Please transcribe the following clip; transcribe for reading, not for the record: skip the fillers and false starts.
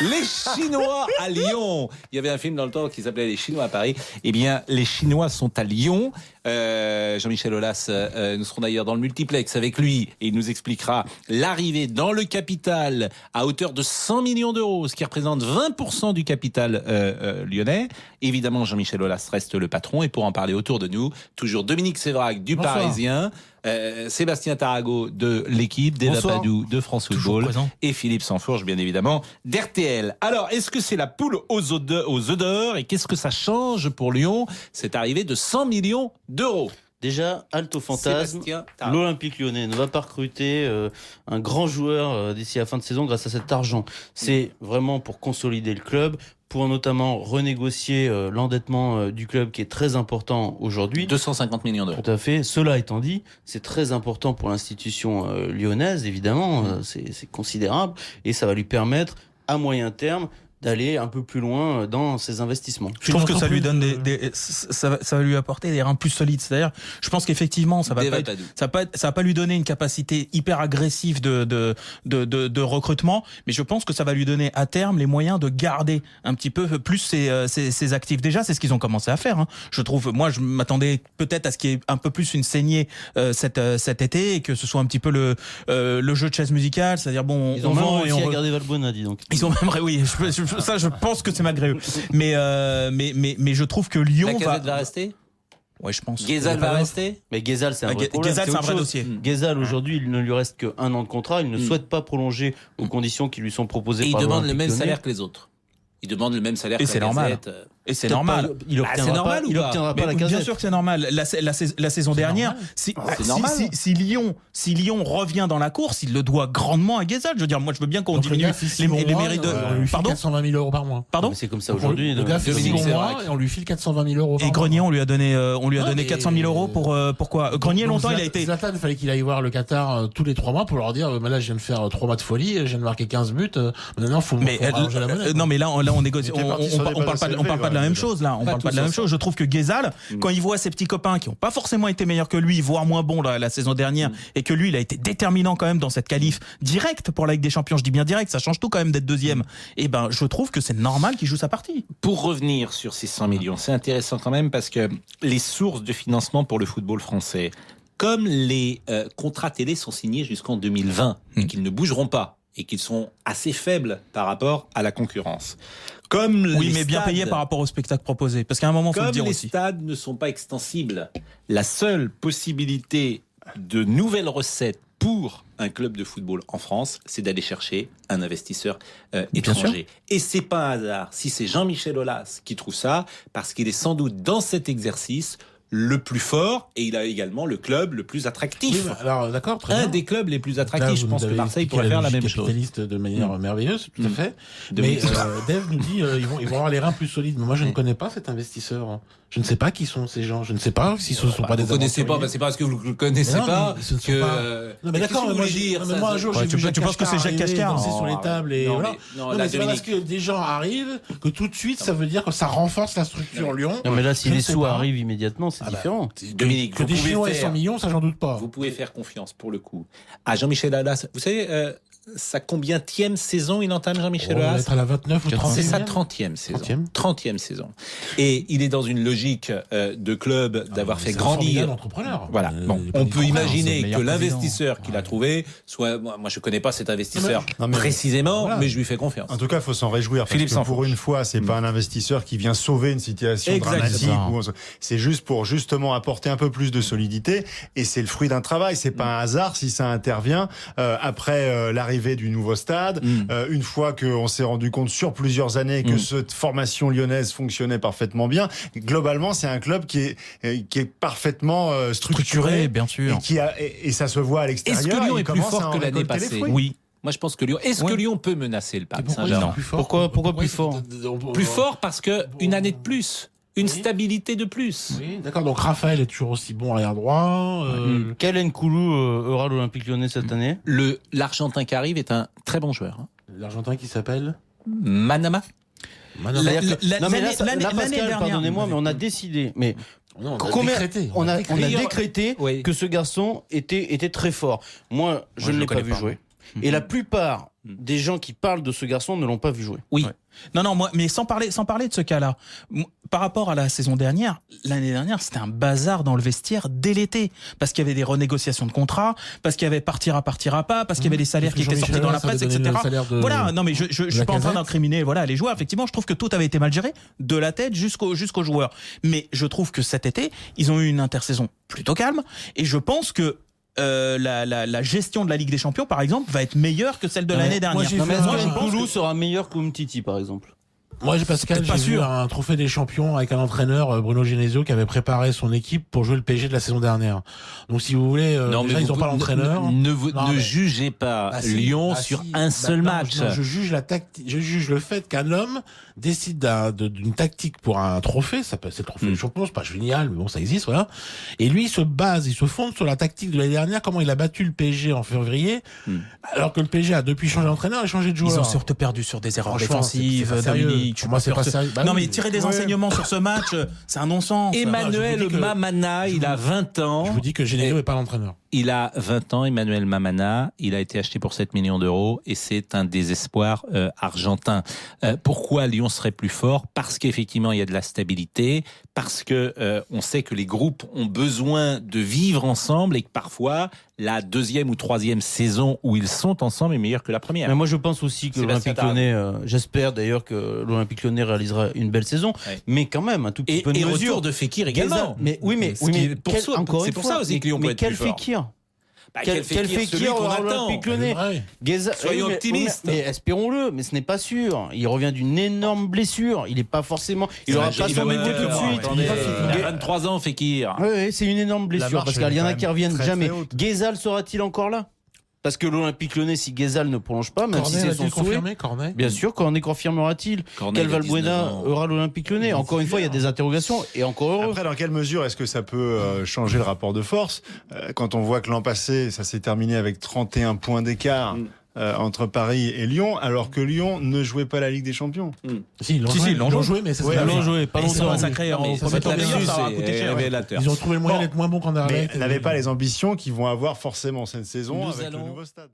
Les Chinois à Lyon. Il y avait un film dans le temps qui s'appelait Les Chinois à Paris. Eh bien, les Chinois sont à Lyon. Jean-Michel Aulas, nous serons d'ailleurs dans le multiplex avec lui et il nous expliquera l'arrivée dans le capital à hauteur de 100 millions d'euros, ce qui représente 20% du capital lyonnais. Évidemment, Jean-Michel Aulas reste le patron et pour en parler autour de nous, toujours Dominique Sévrac du Bonsoir. Parisien, Sébastien Tarago de l'équipe, Déva Padou de France Football et Philippe Sansfourche, bien évidemment, d'RTL. Alors, est-ce que c'est la poule aux œufs d'or et qu'est-ce que ça change pour Lyon, cette arrivée de 100 millions d'euros? Déjà, halte au fantasme, l'Olympique Lyonnais ne va pas recruter un grand joueur d'ici la fin de saison grâce à cet argent. C'est vraiment pour consolider le club, pour notamment renégocier l'endettement du club qui est très important aujourd'hui. 250 millions d'euros. Tout à fait. Cela étant dit, c'est très important pour l'institution lyonnaise, évidemment, c'est considérable et ça va lui permettre à moyen terme d'aller un peu plus loin dans ses investissements. Je trouve que ça lui donne ça va lui apporter des reins plus solides. C'est-à-dire, je pense qu'effectivement, ça va pas lui donner une capacité hyper agressive de recrutement, mais je pense que ça va lui donner à terme les moyens de garder un petit peu plus ses actifs. Déjà, c'est ce qu'ils ont commencé à faire. Hein. Je trouve, moi, je m'attendais peut-être à ce qu'il y ait un peu plus une saignée cet été et que ce soit un petit peu le jeu de chaise musicale, c'est-à-dire bon, ils ont même réussi à garder Valbuena, dis donc. Ils ont même, oui. Ça, je pense que c'est malgré eux. Mais je trouve que Lyon va rester. Ouais, je pense. Ghezal va rester. Mais Ghezal, c'est un vrai problème. Ghezal, c'est un vrai dossier. Ghezal, aujourd'hui, il ne lui reste qu'un an de contrat. Il ne souhaite pas prolonger aux conditions qui lui sont proposées. Et il demande le même salaire que les autres. Il demande le même salaire que c'est normal. Et c'est normal. Il obtiendra pas la casette. Bien sûr que c'est normal. La saison dernière, si Lyon revient dans la course, il le doit grandement à Ghezal. Je veux dire, moi, je veux bien qu'on diminue les mérites de. On lui file 420 000 euros par mois. Pardon ? C'est comme ça aujourd'hui. Le gars fait 6 mois et on lui file 420 000 euros par mois. Et Grenier, on lui a donné 400 000 euros pour quoi ? Grenier, longtemps, il a été. Zlatan, il fallait qu'il aille voir le Qatar tous les 3 mois pour leur dire, là, je viens de faire 3 mois de folie, je viens de marquer 15 buts. Maintenant, faut arranger la monnaie. Non, mais là, on négocie. On parle pas de la même chose, là. On parle pas de la même chose. Je trouve que Ghezal, quand il voit ses petits copains qui n'ont pas forcément été meilleurs que lui, voire moins bons la saison dernière, et que lui, il a été déterminant quand même dans cette qualif directe pour la Ligue des Champions, je dis bien direct, ça change tout quand même d'être deuxième. Et ben, je trouve que c'est normal qu'il joue sa partie. Pour revenir sur ces 100 millions, c'est intéressant quand même parce que les sources de financement pour le football français, comme les contrats télé sont signés jusqu'en 2020 et qu'ils ne bougeront pas, et qu'ils sont assez faibles par rapport à la concurrence. Mais bien payés par rapport au spectacle proposé. Parce qu'à un moment, il faut le dire aussi. Comme les stades ne sont pas extensibles, la seule possibilité de nouvelles recettes pour un club de football en France, c'est d'aller chercher un investisseur étranger. Et c'est pas un hasard si c'est Jean-Michel Aulas qui trouve ça, parce qu'il est sans doute dans cet exercice le plus fort et il a également le club le plus attractif. Oui, alors d'accord, très bien. Un des clubs les plus attractifs. Je pense que Marseille pourrait faire la même chose. Capitaliste de manière merveilleuse, tout à fait. Mais Dave nous dit ils vont avoir les reins plus solides. Mais moi, je ne connais pas cet investisseur. Je ne sais pas qui sont ces gens. Je ne sais pas si ce ne sont pas des. Vous connaissez pas, c'est parce que vous le connaissez pas que. Non mais d'accord, moi un jour j'ai vu tu penses que c'est Jacques Cascar danser sur les tables et voilà. Non mais c'est pas parce que des gens arrivent que tout de suite ça veut dire que ça renforce la structure Lyon. Non mais là, si les sous arrivent immédiatement, c'est différent. Dominique, que des Chinois et 100 millions, ça j'en doute pas. Vous pouvez faire confiance pour le coup à Jean-Michel Aulas. Vous savez, sa combienième saison il entame, Jean-Michel Aulas ? On va être à la 29 ou 30e. C'est sa 30e saison. 30e saison. Et il est dans une logique de club d'avoir fait grandir. Entrepreneur. Voilà. Bon, on peut imaginer que l'investisseur qu'il a trouvé soit. Moi, je connais pas cet investisseur précisément, mais je lui fais confiance. En tout cas, il faut s'en réjouir. Parce que pour une fois, c'est pas un investisseur qui vient sauver une situation dramatique. C'est juste pour justement apporter un peu plus de solidité. Et c'est le fruit d'un travail. C'est pas un hasard si ça intervient après l'arrivée du nouveau stade. Une fois qu'on s'est rendu compte sur plusieurs années que cette formation lyonnaise fonctionnait parfaitement bien. Globalement, c'est un club qui est parfaitement structuré, bien sûr. Et ça se voit à l'extérieur. Est-ce que Lyon est plus fort que l'année passée ? Oui. Moi, je pense que Lyon. Est-ce que Lyon peut menacer le Paris Saint-Germain ? Pourquoi plus fort ? Plus fort parce que une année de plus. Une stabilité de plus. Oui, d'accord. Donc Raphaël est toujours aussi bon arrière droit. Quel Nkoulou aura l'Olympique Lyonnais cette année ? L'Argentin qui arrive est un très bon joueur. L'Argentin qui s'appelle Manama. Pascal, pardonnez-moi, mais on a décidé. Mais on a décrété que ce garçon était très fort. Moi, je ne l'ai pas vu jouer. Et la plupart des gens qui parlent de ce garçon ne l'ont pas vu jouer. Oui. Ouais. Non, moi, mais sans parler de ce cas-là, par rapport à la saison dernière, l'année dernière, c'était un bazar dans le vestiaire dès l'été, parce qu'il y avait des renégociations de contrats, parce qu'il y avait partira pas, parce qu'il y avait des salaires qui étaient sortis dans la presse, etc. Voilà, non mais je suis pas en train d'incriminer les joueurs. Effectivement, je trouve que tout avait été mal géré, de la tête jusqu'aux joueurs. Mais je trouve que cet été, ils ont eu une intersaison plutôt calme, et je pense que la gestion de la Ligue des Champions, par exemple, va être meilleure que celle de l'année dernière. Moi, Toulouse sera meilleur qu'Umtiti, par exemple. Moi, Pascal, j'ai vu un trophée des champions avec un entraîneur, Bruno Genesio, qui avait préparé son équipe pour jouer le PSG de la saison dernière. Donc, si vous voulez, déjà, ils n'ont pas l'entraîneur. Ne jugez pas Lyon sur un seul match. Je juge la tactique. Je juge le fait qu'un homme décide d'une tactique pour un trophée. Ça peut être le trophée des champions, c'est pas génial, mais bon, ça existe, voilà. Et lui, il se fonde sur la tactique de l'année dernière, comment il a battu le PSG en février, alors que le PSG a depuis changé d'entraîneur et changé de joueur. Ils ont surtout perdu sur des erreurs défensives, Dominique. Pour moi, c'est pas sérieux. Non, mais tirer des enseignements sur ce match, c'est un non-sens. Emmanuel Mamana, il a 20 ans. Je vous dis que Genesio n'est pas l'entraîneur. Il a 20 ans, Emmanuel Mamana. Il a été acheté pour 7 millions d'euros et c'est un désespoir argentin. Pourquoi Lyon serait plus fort? Parce qu'effectivement, il y a de la stabilité, parce que on sait que les groupes ont besoin de vivre ensemble et que parfois, la deuxième ou troisième saison où ils sont ensemble est meilleure que la première. Mais moi, je pense aussi que l'Olympique Lyonnais, j'espère d'ailleurs que l'Olympique Lyonnais réalisera une belle saison, mais quand même un tout petit peu de mesure. Et retour de Fekir également. Mais c'est pour ça aussi que Lyon peut être plus fort. Fekir Quel Fekir aura l'Olympique Lyonnais? Soyons optimistes. Mais espérons-le, mais ce n'est pas sûr. Il revient d'une énorme blessure. Il n'est pas forcément. Il n'aura pas son niveau tout de suite. Il a 23 ans, Fekir. Oui, c'est une énorme blessure parce qu'il y en a qui reviennent jamais. Guézal sera-t-il encore là? Parce que l'Olympique Lyonnais, si Guézal ne prolonge pas, même si c'est son souhait, bien sûr, Cornet confirmera-t-il? Quel Valbuena aura l'Olympique Lyonnais? Encore une fois, il y a des interrogations et encore heureux. Après, dans quelle mesure est-ce que ça peut changer le rapport de force quand on voit que l'an passé, ça s'est terminé avec 31 points d'écart entre Paris et Lyon, alors que Lyon ne jouait pas la Ligue des Champions. Si, ils l'ont joué, mais c'est ils l'ont joué, pas longtemps. Sacré en premier tour, ça a coûté cher. Ils ont trouvé le moyen d'être moins bons qu'en arrière. Mais n'avaient pas les ambitions qu'ils vont avoir forcément cette saison avec le nouveau stade.